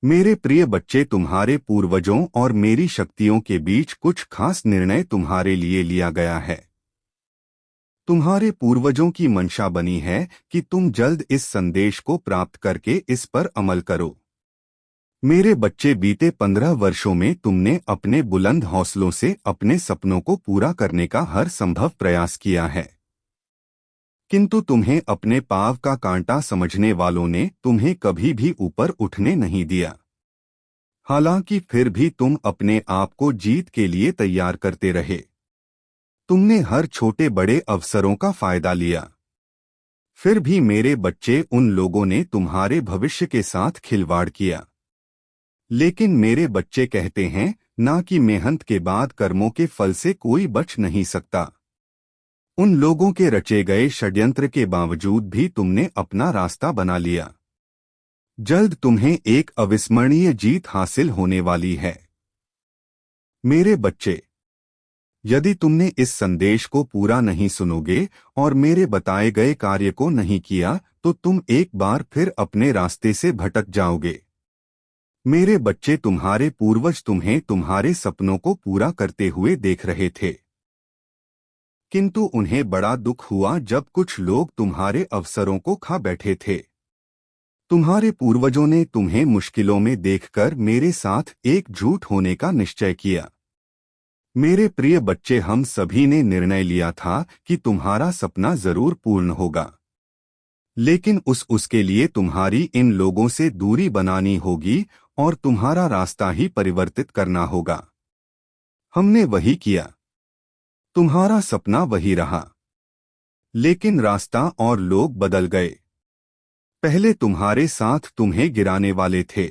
मेरे प्रिय बच्चे, तुम्हारे पूर्वजों और मेरी शक्तियों के बीच कुछ खास निर्णय तुम्हारे लिए लिया गया है। तुम्हारे पूर्वजों की मंशा बनी है कि तुम जल्द इस संदेश को प्राप्त करके इस पर अमल करो। मेरे बच्चे, बीते 15 वर्षों में तुमने अपने बुलंद हौसलों से अपने सपनों को पूरा करने का हर संभव प्रयास किया है, किंतु तुम्हें अपने पाँव का कांटा समझने वालों ने तुम्हें कभी भी ऊपर उठने नहीं दिया। हालांकि फिर भी तुम अपने आप को जीत के लिए तैयार करते रहे। तुमने हर छोटे बड़े अवसरों का फायदा लिया। फिर भी मेरे बच्चे, उन लोगों ने तुम्हारे भविष्य के साथ खिलवाड़ किया। लेकिन मेरे बच्चे कहते हैं ना कि मेहनत के बाद कर्मों के फल से कोई बच नहीं सकता। उन लोगों के रचे गए षड्यंत्र के बावजूद भी तुमने अपना रास्ता बना लिया। जल्द तुम्हें एक अविस्मरणीय जीत हासिल होने वाली है। मेरे बच्चे, यदि तुमने इस संदेश को पूरा नहीं सुनोगे और मेरे बताए गए कार्य को नहीं किया तो तुम एक बार फिर अपने रास्ते से भटक जाओगे। मेरे बच्चे, तुम्हारे पूर्वज तुम्हें तुम्हारे सपनों को पूरा करते हुए देख रहे थे, किंतु उन्हें बड़ा दुख हुआ जब कुछ लोग तुम्हारे अवसरों को खा बैठे थे। तुम्हारे पूर्वजों ने तुम्हें मुश्किलों में देखकर मेरे साथ एकजुट होने का निश्चय किया। मेरे प्रिय बच्चे, हम सभी ने निर्णय लिया था कि तुम्हारा सपना जरूर पूर्ण होगा, लेकिन उसके लिए तुम्हारी इन लोगों से दूरी बनानी होगी और तुम्हारा रास्ता ही परिवर्तित करना होगा। हमने वही किया। तुम्हारा सपना वही रहा, लेकिन रास्ता और लोग बदल गए। पहले तुम्हारे साथ तुम्हें गिराने वाले थे,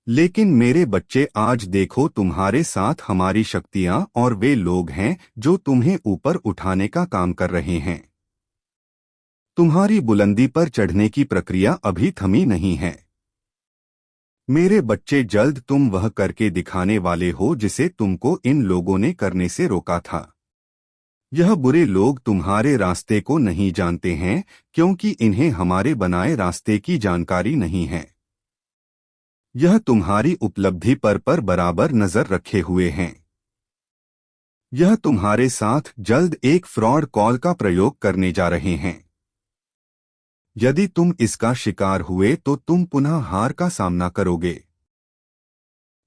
लेकिन मेरे बच्चे, आज देखो तुम्हारे साथ हमारी शक्तियां और वे लोग हैं जो तुम्हें ऊपर उठाने का काम कर रहे हैं। तुम्हारी बुलंदी पर चढ़ने की प्रक्रिया अभी थमी नहीं है। मेरे बच्चे, जल्द तुम वह करके दिखाने वाले हो जिसे तुमको इन लोगों ने करने से रोका था। यह बुरे लोग तुम्हारे रास्ते को नहीं जानते हैं क्योंकि इन्हें हमारे बनाए रास्ते की जानकारी नहीं है। यह तुम्हारी उपलब्धि पर बराबर नजर रखे हुए हैं। यह तुम्हारे साथ जल्द एक फ्रॉड कॉल का प्रयोग करने जा रहे हैं। यदि तुम इसका शिकार हुए तो तुम पुनः हार का सामना करोगे।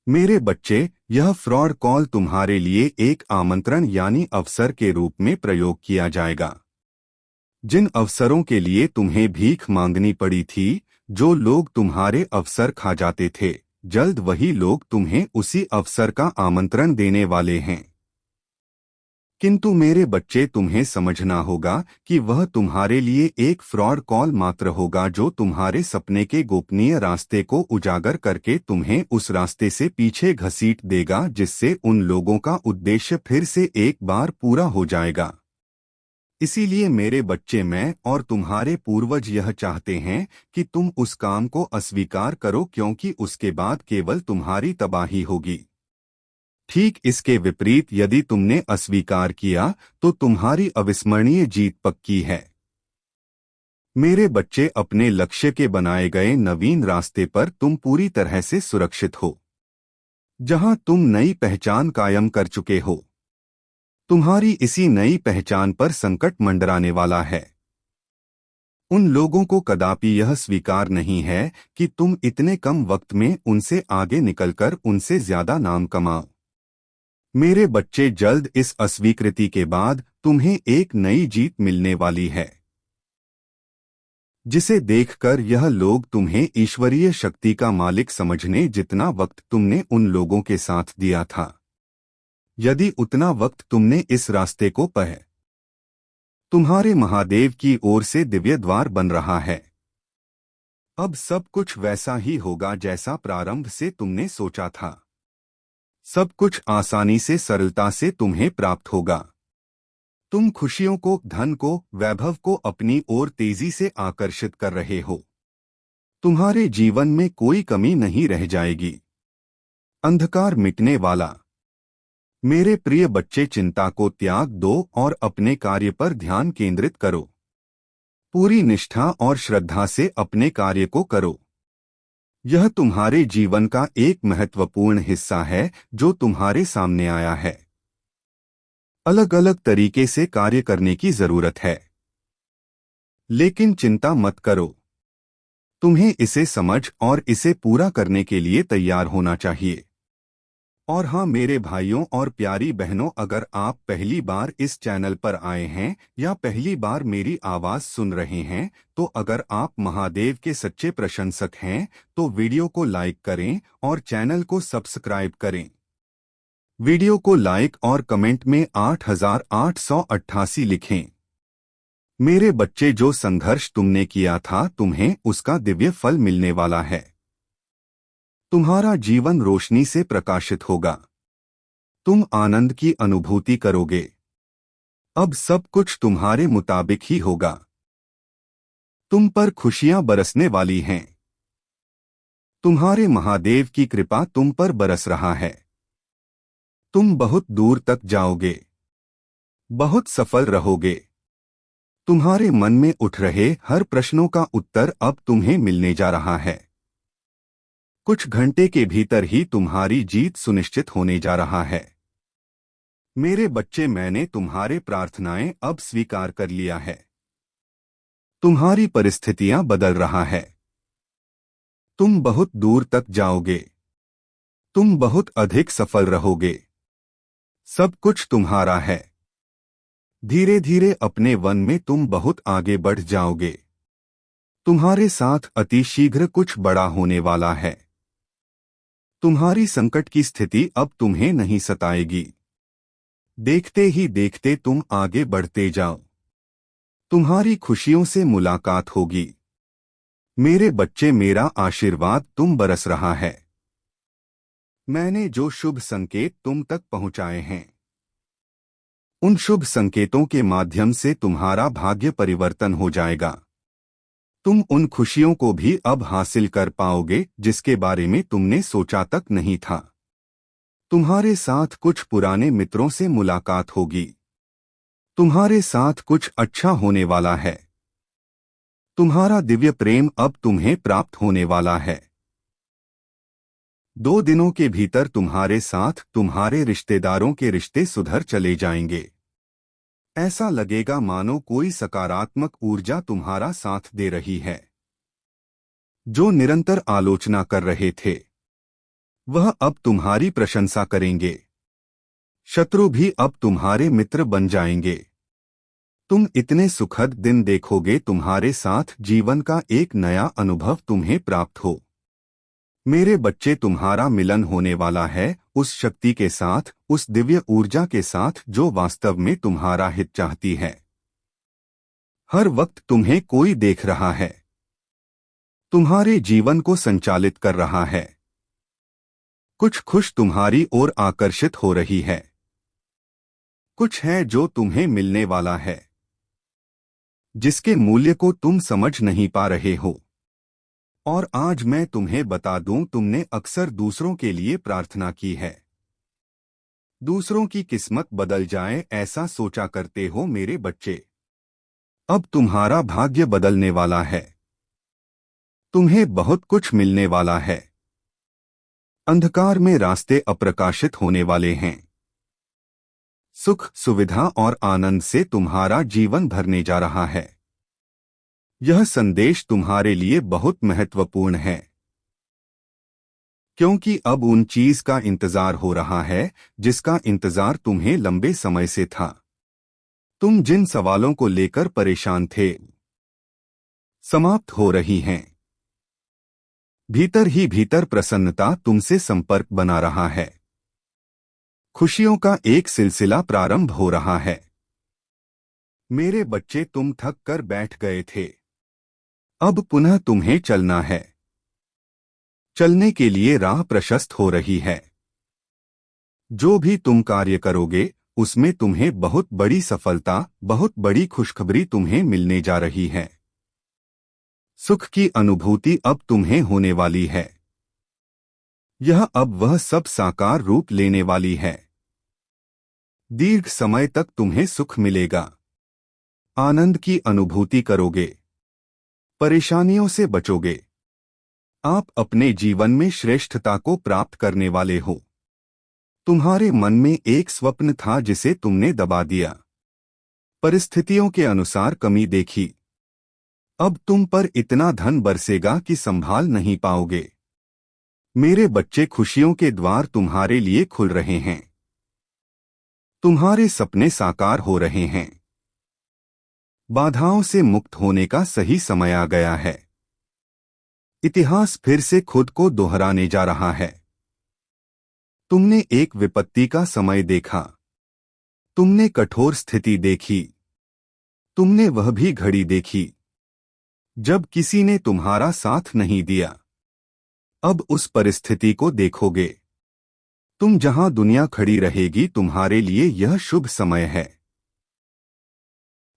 मेरे बच्चे, यह फ्रॉड कॉल तुम्हारे लिए एक आमंत्रण यानी अवसर के रूप में प्रयोग किया जाएगा। जिन अवसरों के लिए तुम्हें भीख मांगनी पड़ी थी, जो लोग तुम्हारे अवसर खा जाते थे, जल्द वही लोग तुम्हें उसी अवसर का आमंत्रण देने वाले हैं। किंतु मेरे बच्चे, तुम्हें समझना होगा कि वह तुम्हारे लिए एक फ्रॉड कॉल मात्र होगा जो तुम्हारे सपने के गोपनीय रास्ते को उजागर करके तुम्हें उस रास्ते से पीछे घसीट देगा जिससे उन लोगों का उद्देश्य फिर से एक बार पूरा हो जाएगा। इसीलिए मेरे बच्चे, मैं और तुम्हारे पूर्वज यह चाहते हैं कि तुम उस काम को अस्वीकार करो, क्योंकि उसके बाद केवल तुम्हारी तबाही होगी। ठीक इसके विपरीत, यदि तुमने अस्वीकार किया तो तुम्हारी अविस्मरणीय जीत पक्की है। मेरे बच्चे, अपने लक्ष्य के बनाए गए नवीन रास्ते पर तुम पूरी तरह से सुरक्षित हो, जहां तुम नई पहचान कायम कर चुके हो। तुम्हारी इसी नई पहचान पर संकट मंडराने वाला है। उन लोगों को कदापि यह स्वीकार नहीं है कि तुम इतने कम वक्त में उनसे आगे निकलकर उनसे ज्यादा नाम कमाओ। मेरे बच्चे, जल्द इस अस्वीकृति के बाद तुम्हें एक नई जीत मिलने वाली है, जिसे देखकर यह लोग तुम्हें ईश्वरीय शक्ति का मालिक समझने जितना वक्त तुमने उन लोगों के साथ दिया था, यदि उतना वक्त तुमने इस रास्ते को पाया, तुम्हारे महादेव की ओर से दिव्य द्वार बन रहा है। अब सब कुछ वैसा ही होगा जैसा प्रारंभ से तुमने सोचा था। सब कुछ आसानी से, सरलता से तुम्हें प्राप्त होगा। तुम खुशियों को, धन को, वैभव को अपनी ओर तेजी से आकर्षित कर रहे हो। तुम्हारे जीवन में कोई कमी नहीं रह जाएगी। अंधकार मिटने वाला। मेरे प्रिय बच्चे, चिंता को त्याग दो और अपने कार्य पर ध्यान केंद्रित करो। पूरी निष्ठा और श्रद्धा से अपने कार्य को करो। यह तुम्हारे जीवन का एक महत्वपूर्ण हिस्सा है जो तुम्हारे सामने आया है। अलग अलग तरीके से कार्य करने की जरूरत है, लेकिन चिंता मत करो। तुम्हें इसे समझ और इसे पूरा करने के लिए तैयार होना चाहिए। और हाँ मेरे भाइयों और प्यारी बहनों, अगर आप पहली बार इस चैनल पर आए हैं या पहली बार मेरी आवाज सुन रहे हैं, तो अगर आप महादेव के सच्चे प्रशंसक हैं तो वीडियो को लाइक करें और चैनल को सब्सक्राइब करें। वीडियो को लाइक और कमेंट में 8888 लिखें। मेरे बच्चे, जो संघर्ष तुमने किया था तुम्हें उसका दिव्य फल मिलने वाला है। तुम्हारा जीवन रोशनी से प्रकाशित होगा। तुम आनंद की अनुभूति करोगे। अब सब कुछ तुम्हारे मुताबिक ही होगा। तुम पर खुशियां बरसने वाली हैं। तुम्हारे महादेव की कृपा तुम पर बरस रहा है। तुम बहुत दूर तक जाओगे। बहुत सफल रहोगे। तुम्हारे मन में उठ रहे हर प्रश्नों का उत्तर अब तुम्हें मिलने जा रहा है। कुछ घंटे के भीतर ही तुम्हारी जीत सुनिश्चित होने जा रहा है। मेरे बच्चे, मैंने तुम्हारे प्रार्थनाएं अब स्वीकार कर लिया है। तुम्हारी परिस्थितियां बदल रहा है। तुम बहुत दूर तक जाओगे। तुम बहुत अधिक सफल रहोगे। सब कुछ तुम्हारा है। धीरे धीरे अपने वन में तुम बहुत आगे बढ़ जाओगे। तुम्हारे साथ अति शीघ्र कुछ बड़ा होने वाला है। तुम्हारी संकट की स्थिति अब तुम्हें नहीं सताएगी। देखते ही देखते तुम आगे बढ़ते जाओ। तुम्हारी खुशियों से मुलाकात होगी। मेरे बच्चे, मेरा आशीर्वाद तुम बरस रहा है। मैंने जो शुभ संकेत तुम तक पहुंचाए हैं, उन शुभ संकेतों के माध्यम से तुम्हारा भाग्य परिवर्तन हो जाएगा। तुम उन खुशियों को भी अब हासिल कर पाओगे जिसके बारे में तुमने सोचा तक नहीं था। तुम्हारे साथ कुछ पुराने मित्रों से मुलाकात होगी। तुम्हारे साथ कुछ अच्छा होने वाला है। तुम्हारा दिव्य प्रेम अब तुम्हें प्राप्त होने वाला है। 2 दिनों के भीतर तुम्हारे साथ तुम्हारे रिश्तेदारों के रिश्ते सुधर चले जाएंगे। ऐसा लगेगा मानो कोई सकारात्मक ऊर्जा तुम्हारा साथ दे रही है। जो निरंतर आलोचना कर रहे थे, वह अब तुम्हारी प्रशंसा करेंगे। शत्रु भी अब तुम्हारे मित्र बन जाएंगे। तुम इतने सुखद दिन देखोगे, तुम्हारे साथ जीवन का एक नया अनुभव तुम्हें प्राप्त हो। मेरे बच्चे, तुम्हारा मिलन होने वाला है उस शक्ति के साथ, उस दिव्य ऊर्जा के साथ जो वास्तव में तुम्हारा हित चाहती है। हर वक्त तुम्हें कोई देख रहा है, तुम्हारे जीवन को संचालित कर रहा है। कुछ खुश तुम्हारी ओर आकर्षित हो रही है। कुछ है जो तुम्हें मिलने वाला है, जिसके मूल्य को तुम समझ नहीं पा रहे हो। और आज मैं तुम्हें बता दूं, तुमने अक्सर दूसरों के लिए प्रार्थना की है। दूसरों की किस्मत बदल जाए ऐसा सोचा करते हो मेरे बच्चे। अब तुम्हारा भाग्य बदलने वाला है। तुम्हें बहुत कुछ मिलने वाला है। अंधकार में रास्ते अप्रकाशित होने वाले हैं। सुख, सुविधा और आनंद से तुम्हारा जीवन भरने जा रहा है। यह संदेश तुम्हारे लिए बहुत महत्वपूर्ण है, क्योंकि अब उन चीज का इंतजार हो रहा है जिसका इंतजार तुम्हें लंबे समय से था। तुम जिन सवालों को लेकर परेशान थे, समाप्त हो रही हैं। भीतर ही भीतर प्रसन्नता तुमसे संपर्क बना रहा है। खुशियों का एक सिलसिला प्रारंभ हो रहा है। मेरे बच्चे, तुम थक कर बैठ गए थे। अब पुनः तुम्हें चलना है। चलने के लिए राह प्रशस्त हो रही है। जो भी तुम कार्य करोगे उसमें तुम्हें बहुत बड़ी सफलता, बहुत बड़ी खुशखबरी तुम्हें मिलने जा रही है। सुख की अनुभूति अब तुम्हें होने वाली है। यह अब वह सब साकार रूप लेने वाली है। दीर्घ समय तक तुम्हें सुख मिलेगा। आनंद की अनुभूति करोगे। परेशानियों से बचोगे। आप अपने जीवन में श्रेष्ठता को प्राप्त करने वाले हो। तुम्हारे मन में एक स्वप्न था जिसे तुमने दबा दिया। परिस्थितियों के अनुसार कमी देखी। अब तुम पर इतना धन बरसेगा कि संभाल नहीं पाओगे। मेरे बच्चे, खुशियों के द्वार तुम्हारे लिए खुल रहे हैं। तुम्हारे सपने साकार हो रहे हैं। बाधाओं से मुक्त होने का सही समय आ गया है। इतिहास फिर से खुद को दोहराने जा रहा है। तुमने एक विपत्ति का समय देखा। तुमने कठोर स्थिति देखी। तुमने वह भी घड़ी देखी जब किसी ने तुम्हारा साथ नहीं दिया। अब उस परिस्थिति को देखोगे। तुम जहां दुनिया खड़ी रहेगी, तुम्हारे लिए यह शुभ समय है।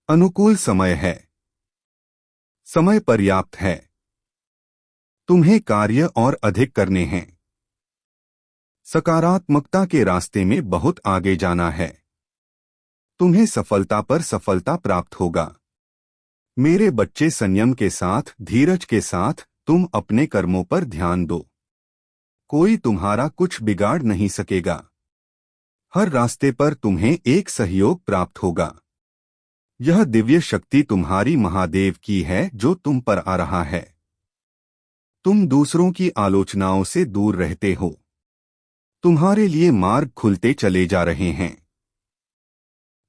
अनुकूल समय है। समय पर्याप्त है। तुम्हें कार्य और अधिक करने हैं। सकारात्मकता के रास्ते में बहुत आगे जाना है। तुम्हें सफलता पर सफलता प्राप्त होगा। मेरे बच्चे, संयम के साथ, धीरज के साथ तुम अपने कर्मों पर ध्यान दो। कोई तुम्हारा कुछ बिगाड़ नहीं सकेगा। हर रास्ते पर तुम्हें एक सहयोग प्राप्त होगा। यह दिव्य शक्ति तुम्हारी महादेव की है जो तुम पर आ रहा है। तुम दूसरों की आलोचनाओं से दूर रहते हो। तुम्हारे लिए मार्ग खुलते चले जा रहे हैं।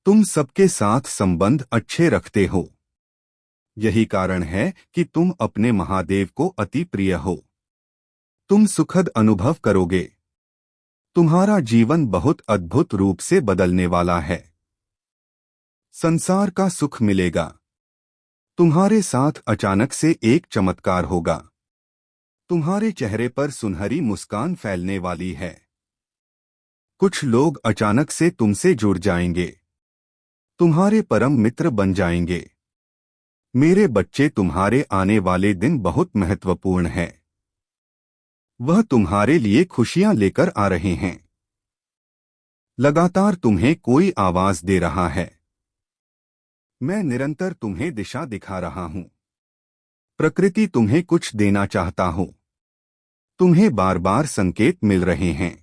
तुम सबके साथ संबंध अच्छे रखते हो। यही कारण है कि तुम अपने महादेव को अति प्रिय हो। तुम सुखद अनुभव करोगे। तुम्हारा जीवन बहुत अद्भुत रूप से बदलने वाला है। संसार का सुख मिलेगा। तुम्हारे साथ अचानक से एक चमत्कार होगा। तुम्हारे चेहरे पर सुनहरी मुस्कान फैलने वाली है। कुछ लोग अचानक से तुमसे जुड़ जाएंगे। तुम्हारे परम मित्र बन जाएंगे। मेरे बच्चे, तुम्हारे आने वाले दिन बहुत महत्वपूर्ण है। वह तुम्हारे लिए खुशियां लेकर आ रहे हैं। लगातार तुम्हें कोई आवाज दे रहा है। मैं निरंतर तुम्हें दिशा दिखा रहा हूं। प्रकृति तुम्हें कुछ देना चाहता हो। तुम्हें बार बार संकेत मिल रहे हैं।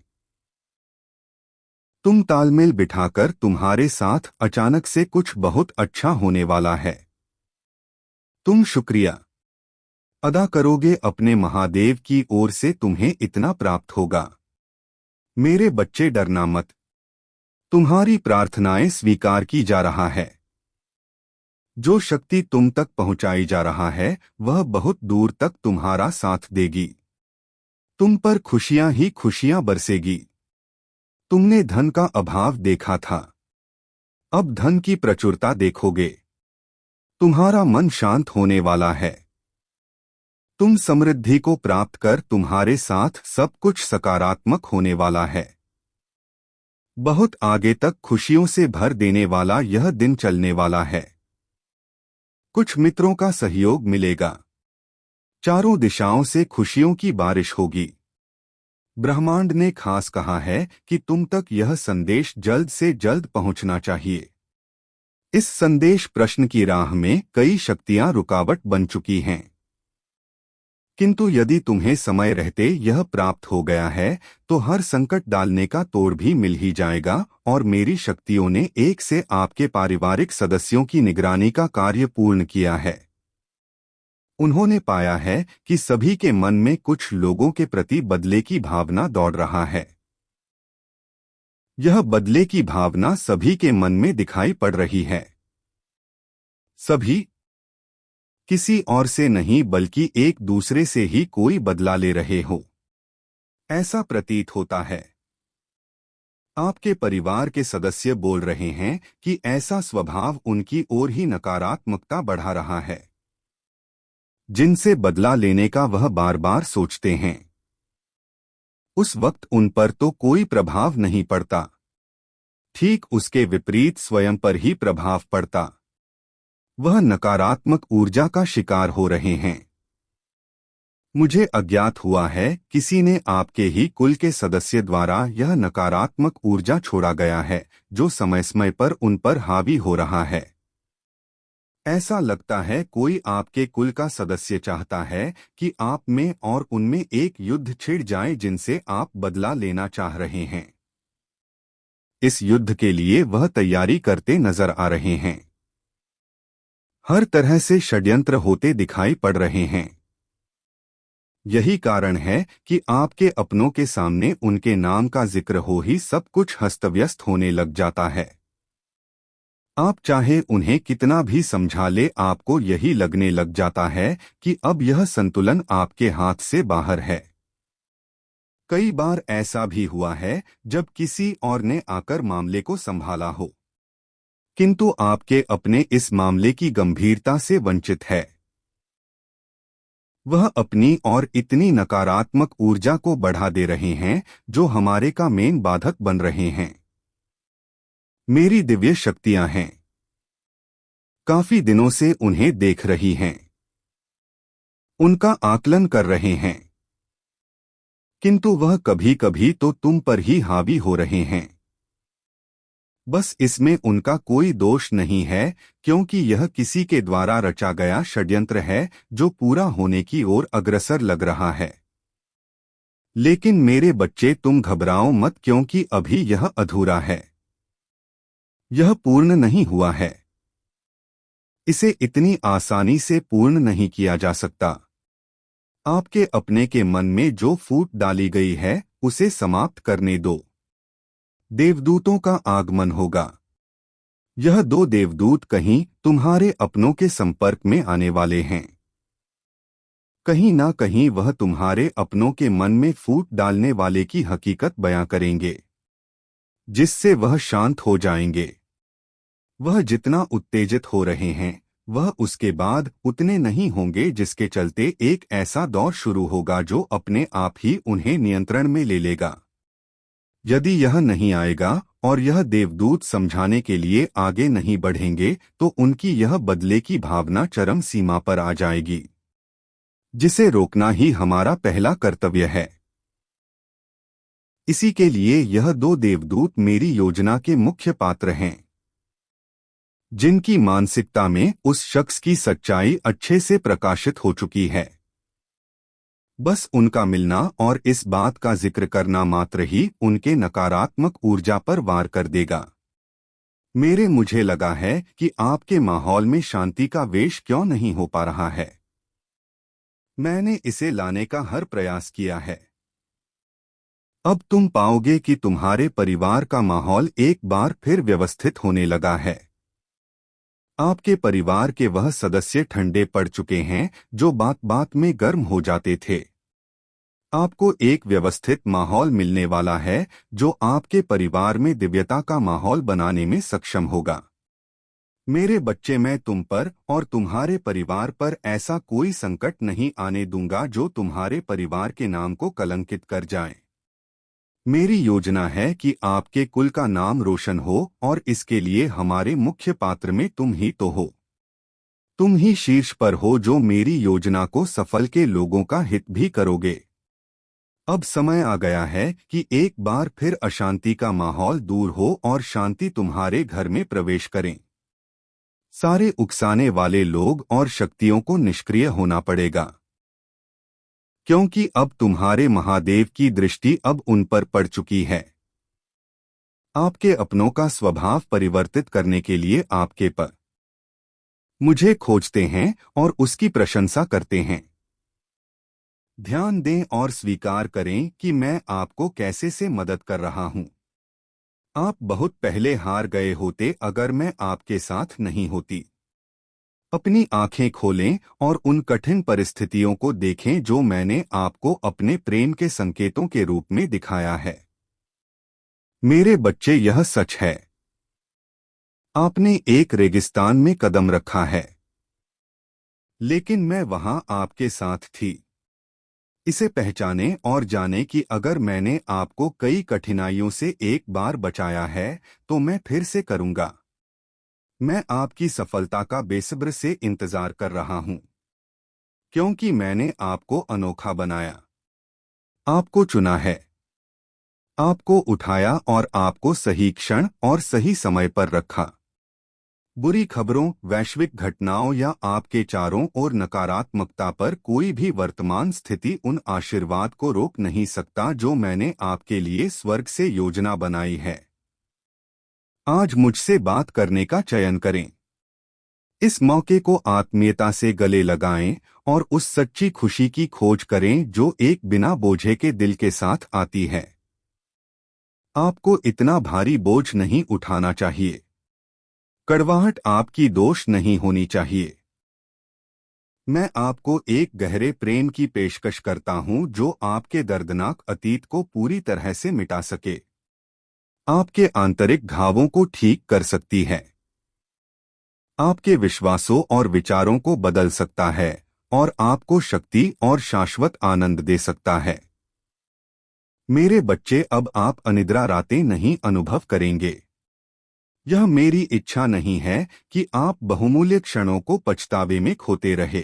तुम तालमेल बिठाकर, तुम्हारे साथ अचानक से कुछ बहुत अच्छा होने वाला है। तुम शुक्रिया अदा करोगे अपने महादेव की ओर से तुम्हें इतना प्राप्त होगा। मेरे बच्चे, डरना मत। तुम्हारी प्रार्थनाएं स्वीकार की जा रहा है। जो शक्ति तुम तक पहुंचाई जा रहा है वह बहुत दूर तक तुम्हारा साथ देगी। तुम पर खुशियां ही खुशियां बरसेगी। तुमने धन का अभाव देखा था। अब धन की प्रचुरता देखोगे। तुम्हारा मन शांत होने वाला है। तुम समृद्धि को प्राप्त कर, तुम्हारे साथ सब कुछ सकारात्मक होने वाला है। बहुत आगे तक खुशियों से भर देने वाला यह दिन चलने वाला है। कुछ मित्रों का सहयोग मिलेगा। चारों दिशाओं से खुशियों की बारिश होगी। ब्रह्मांड ने खास कहा है कि तुम तक यह संदेश जल्द से जल्द पहुंचना चाहिए। इस संदेश प्रश्न की राह में कई शक्तियां रुकावट बन चुकी हैं, किंतु यदि तुम्हें समय रहते यह प्राप्त हो गया है तो हर संकट डालने का तोड़ भी मिल ही जाएगा। और मेरी शक्तियों ने एक से आपके पारिवारिक सदस्यों की निगरानी का कार्य पूर्ण किया है। उन्होंने पाया है कि सभी के मन में कुछ लोगों के प्रति बदले की भावना दौड़ रहा है। यह बदले की भावना सभी के मन में दिखाई पड़ रही है। सभी किसी और से नहीं बल्कि एक दूसरे से ही कोई बदला ले रहे हो, ऐसा प्रतीत होता है। आपके परिवार के सदस्य बोल रहे हैं कि ऐसा स्वभाव उनकी ओर ही नकारात्मकता बढ़ा रहा है, जिनसे बदला लेने का वह बार बार सोचते हैं। उस वक्त उन पर तो कोई प्रभाव नहीं पड़ता, ठीक उसके विपरीत स्वयं पर ही प्रभाव पड़ता। वह नकारात्मक ऊर्जा का शिकार हो रहे हैं। मुझे अज्ञात हुआ है किसी ने आपके ही कुल के सदस्य द्वारा यह नकारात्मक ऊर्जा छोड़ा गया है जो समय समय पर उन पर हावी हो रहा है। ऐसा लगता है कोई आपके कुल का सदस्य चाहता है कि आप में और उनमें एक युद्ध छिड़ जाए जिनसे आप बदला लेना चाह रहे हैं। इस युद्ध के लिए वह तैयारी करते नजर आ रहे हैं। हर तरह से षड्यंत्र होते दिखाई पड़ रहे हैं। यही कारण है कि आपके अपनों के सामने उनके नाम का जिक्र हो ही सब कुछ हस्तव्यस्त होने लग जाता है। आप चाहे उन्हें कितना भी समझा ले, आपको यही लगने लग जाता है कि अब यह संतुलन आपके हाथ से बाहर है। कई बार ऐसा भी हुआ है जब किसी और ने आकर मामले को संभाला हो, किंतु आपके अपने इस मामले की गंभीरता से वंचित है। वह अपनी और इतनी नकारात्मक ऊर्जा को बढ़ा दे रहे हैं जो हमारे का मेन बाधक बन रहे हैं। मेरी दिव्य शक्तियां हैं, काफी दिनों से उन्हें देख रही हैं, उनका आकलन कर रहे हैं, किंतु वह कभी कभी तो तुम पर ही हावी हो रहे हैं। बस इसमें उनका कोई दोष नहीं है, क्योंकि यह किसी के द्वारा रचा गया षड्यंत्र है जो पूरा होने की ओर अग्रसर लग रहा है। लेकिन मेरे बच्चे, तुम घबराओ मत, क्योंकि अभी यह अधूरा है। यह पूर्ण नहीं हुआ है। इसे इतनी आसानी से पूर्ण नहीं किया जा सकता। आपके अपने के मन में जो फूट डाली गई है उसे समाप्त करने दो। देवदूतों का आगमन होगा। यह दो देवदूत कहीं तुम्हारे अपनों के संपर्क में आने वाले हैं। कहीं ना कहीं वह तुम्हारे अपनों के मन में फूट डालने वाले की हकीकत बयां करेंगे, जिससे वह शांत हो जाएंगे। वह जितना उत्तेजित हो रहे हैं वह उसके बाद उतने नहीं होंगे, जिसके चलते एक ऐसा दौर शुरू होगा जो अपने आप ही उन्हें नियंत्रण में ले लेगा। यदि यह नहीं आएगा और यह देवदूत समझाने के लिए आगे नहीं बढ़ेंगे तो उनकी यह बदले की भावना चरम सीमा पर आ जाएगी, जिसे रोकना ही हमारा पहला कर्तव्य है। इसी के लिए यह दो देवदूत मेरी योजना के मुख्य पात्र हैं, जिनकी मानसिकता में उस शख्स की सच्चाई अच्छे से प्रकाशित हो चुकी है। बस उनका मिलना और इस बात का जिक्र करना मात्र ही उनके नकारात्मक ऊर्जा पर वार कर देगा। मुझे लगा है कि आपके माहौल में शांति का वेश क्यों नहीं हो पा रहा है। मैंने इसे लाने का हर प्रयास किया है। अब तुम पाओगे कि तुम्हारे परिवार का माहौल एक बार फिर व्यवस्थित होने लगा है। आपके परिवार के वह सदस्य ठंडे पड़ चुके हैं जो बात बात में गर्म हो जाते थे। आपको एक व्यवस्थित माहौल मिलने वाला है जो आपके परिवार में दिव्यता का माहौल बनाने में सक्षम होगा। मेरे बच्चे, मैं तुम पर और तुम्हारे परिवार पर ऐसा कोई संकट नहीं आने दूंगा जो तुम्हारे परिवार के नाम को कलंकित कर जाए। मेरी योजना है कि आपके कुल का नाम रोशन हो और इसके लिए हमारे मुख्य पात्र में तुम ही तो हो। तुम ही शीर्ष पर हो जो मेरी योजना को सफल के लोगों का हित भी करोगे। अब समय आ गया है कि एक बार फिर अशांति का माहौल दूर हो और शांति तुम्हारे घर में प्रवेश करें। सारे उकसाने वाले लोग और शक्तियों को निष्क्रिय होना पड़ेगा, क्योंकि अब तुम्हारे महादेव की दृष्टि अब उन पर पड़ चुकी है। आपके अपनों का स्वभाव परिवर्तित करने के लिए आपके पर मुझे खोजते हैं और उसकी प्रशंसा करते हैं। ध्यान दें और स्वीकार करें कि मैं आपको कैसे से मदद कर रहा हूं। आप बहुत पहले हार गए होते अगर मैं आपके साथ नहीं होती। अपनी आंखें खोलें और उन कठिन परिस्थितियों को देखें जो मैंने आपको अपने प्रेम के संकेतों के रूप में दिखाया है। मेरे बच्चे, यह सच है। आपने एक रेगिस्तान में कदम रखा है, लेकिन मैं वहां आपके साथ थी। इसे पहचानें और जानें कि अगर मैंने आपको कई कठिनाइयों से एक बार बचाया है तो मैं फिर से करूंगा। मैं आपकी सफलता का बेसब्र से इंतजार कर रहा हूं, क्योंकि मैंने आपको अनोखा बनाया, आपको चुना है, आपको उठाया और आपको सही क्षण और सही समय पर रखा। बुरी खबरों, वैश्विक घटनाओं या आपके चारों ओर नकारात्मकता पर कोई भी वर्तमान स्थिति उन आशीर्वाद को रोक नहीं सकता जो मैंने आपके लिए स्वर्ग से योजना बनाई है। आज मुझसे बात करने का चयन करें। इस मौके को आत्मीयता से गले लगाएं और उस सच्ची खुशी की खोज करें जो एक बिना बोझे के दिल के साथ आती है। आपको इतना भारी बोझ नहीं उठाना चाहिए। कड़वाहट आपकी दोष नहीं होनी चाहिए। मैं आपको एक गहरे प्रेम की पेशकश करता हूं जो आपके दर्दनाक अतीत को पूरी तरह से मिटा सके, आपके आंतरिक घावों को ठीक कर सकती है, आपके विश्वासों और विचारों को बदल सकता है और आपको शक्ति और शाश्वत आनंद दे सकता है। मेरे बच्चे, अब आप अनिद्रा रातें नहीं अनुभव करेंगे। यह मेरी इच्छा नहीं है कि आप बहुमूल्य क्षणों को पछतावे में खोते रहे,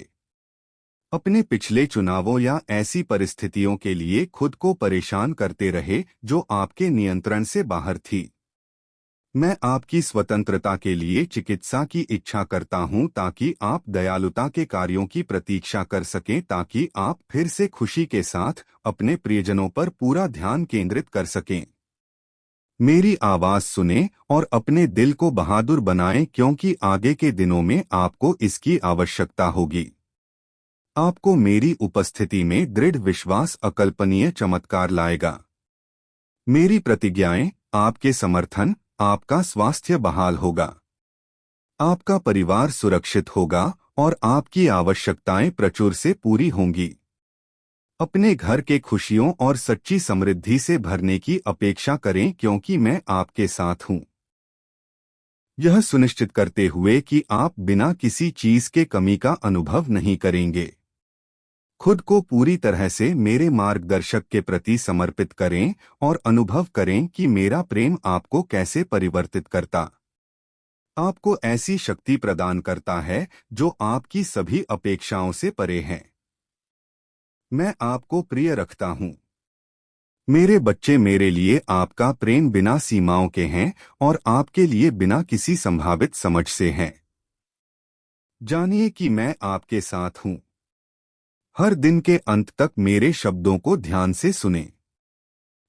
अपने पिछले चुनावों या ऐसी परिस्थितियों के लिए खुद को परेशान करते रहे जो आपके नियंत्रण से बाहर थी। मैं आपकी स्वतंत्रता के लिए चिकित्सा की इच्छा करता हूं ताकि आप दयालुता के कार्यों की प्रतीक्षा कर सकें, ताकि आप फिर से खुशी के साथ अपने प्रियजनों पर पूरा ध्यान केंद्रित कर सकें। मेरी आवाज सुनें और अपने दिल को बहादुर बनाएं, क्योंकि आगे के दिनों में आपको इसकी आवश्यकता होगी। आपको मेरी उपस्थिति में दृढ़ विश्वास अकल्पनीय चमत्कार लाएगा। मेरी प्रतिज्ञाएं, आपके समर्थन, आपका स्वास्थ्य बहाल होगा, आपका परिवार सुरक्षित होगा और आपकी आवश्यकताएं प्रचुर से पूरी होंगी। अपने घर के खुशियों और सच्ची समृद्धि से भरने की अपेक्षा करें, क्योंकि मैं आपके साथ हूं। यह सुनिश्चित करते हुए कि आप बिना किसी चीज के कमी का अनुभव नहीं करेंगे। खुद को पूरी तरह से मेरे मार्गदर्शक के प्रति समर्पित करें और अनुभव करें कि मेरा प्रेम आपको कैसे परिवर्तित करता, आपको ऐसी शक्ति प्रदान करता है जो आपकी सभी अपेक्षाओं से परे है। मैं आपको प्रिय रखता हूं। मेरे बच्चे, मेरे लिए आपका प्रेम बिना सीमाओं के हैं और आपके लिए बिना किसी संभावित समझ से है। जानिए कि मैं आपके साथ हूं। हर दिन के अंत तक मेरे शब्दों को ध्यान से सुनें।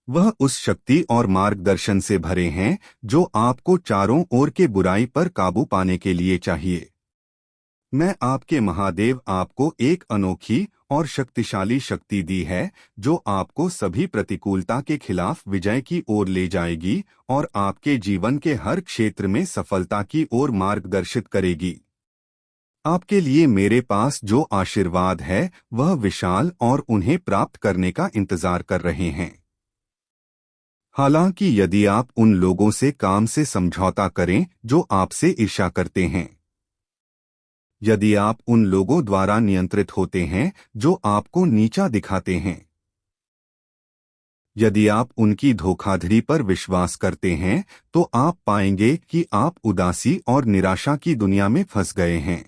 वह उस शक्ति और मार्गदर्शन से भरे हैं जो आपको चारों ओर के बुराई पर काबू पाने के लिए चाहिए। मैं आपके महादेव आपको एक अनोखी और शक्तिशाली शक्ति दी है जो आपको सभी प्रतिकूलता के खिलाफ विजय की ओर ले जाएगी और आपके जीवन के हर क्षेत्र में सफलता की ओर मार्गदर्शित करेगी। आपके लिए मेरे पास जो आशीर्वाद है वह विशाल और उन्हें प्राप्त करने का इंतजार कर रहे हैं। हालांकि यदि आप उन लोगों से काम से समझौता करें जो आपसे ईर्ष्या करते हैं, यदि आप उन लोगों द्वारा नियंत्रित होते हैं जो आपको नीचा दिखाते हैं, यदि आप उनकी धोखाधड़ी पर विश्वास करते हैं, तो आप पाएंगे कि आप उदासी और निराशा की दुनिया में फंस गए हैं।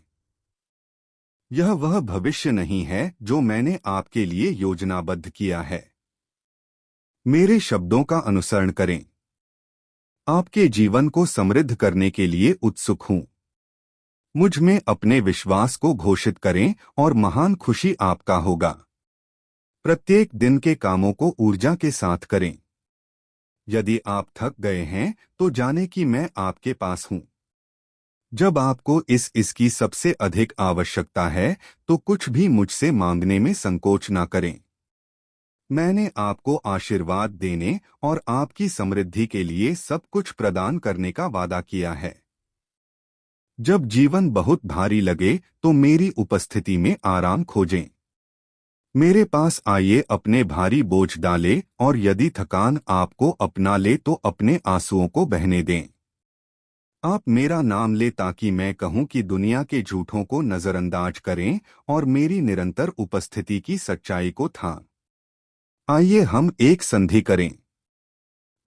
यह वह भविष्य नहीं है जो मैंने आपके लिए योजनाबद्ध किया है। मेरे शब्दों का अनुसरण करें। आपके जीवन को समृद्ध करने के लिए उत्सुक हूं। मुझ में अपने विश्वास को घोषित करें और महान खुशी आपका होगा। प्रत्येक दिन के कामों को ऊर्जा के साथ करें। यदि आप थक गए हैं तो जाने कि मैं आपके पास हूं। जब आपको इसकी सबसे अधिक आवश्यकता है तो कुछ भी मुझसे मांगने में संकोच न करें। मैंने आपको आशीर्वाद देने और आपकी समृद्धि के लिए सब कुछ प्रदान करने का वादा किया है। जब जीवन बहुत भारी लगे तो मेरी उपस्थिति में आराम खोजें। मेरे पास आइए, अपने भारी बोझ डालें और यदि थकान आपको अपना ले तो अपने आंसुओं को बहने दें। आप मेरा नाम ले ताकि मैं कहूं कि दुनिया के झूठों को नजरअंदाज करें और मेरी निरंतर उपस्थिति की सच्चाई को थाम। आइए हम एक संधि करें।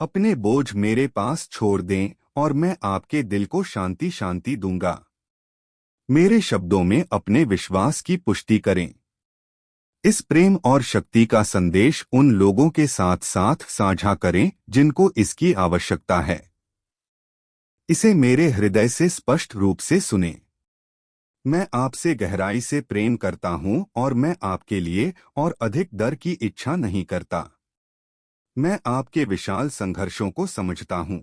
अपने बोझ मेरे पास छोड़ दें और मैं आपके दिल को शांति शांति दूंगा। मेरे शब्दों में अपने विश्वास की पुष्टि करें। इस प्रेम और शक्ति का संदेश उन लोगों के साथ साथ साझा करें जिनको इसकी आवश्यकता है। इसे मेरे हृदय से स्पष्ट रूप से सुने। मैं आपसे गहराई से प्रेम करता हूं और मैं आपके लिए और अधिक दर की इच्छा नहीं करता। मैं आपके विशाल संघर्षों को समझता हूं।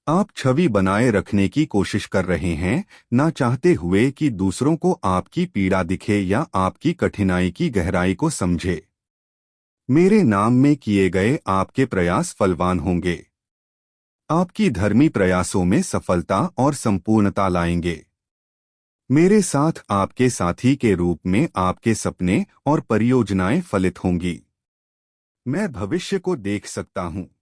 आप छवि बनाए रखने की कोशिश कर रहे हैं, ना चाहते हुए कि दूसरों को आपकी पीड़ा दिखे या आपकी कठिनाई की गहराई को समझे। मेरे नाम में किए गए आपके प्रयास फलवान होंगे। आपकी धर्मी प्रयासों में सफलता और संपूर्णता लाएंगे। मेरे साथ आपके साथी के रूप में आपके सपने और परियोजनाएं फलित होंगी। मैं भविष्य को देख सकता हूं।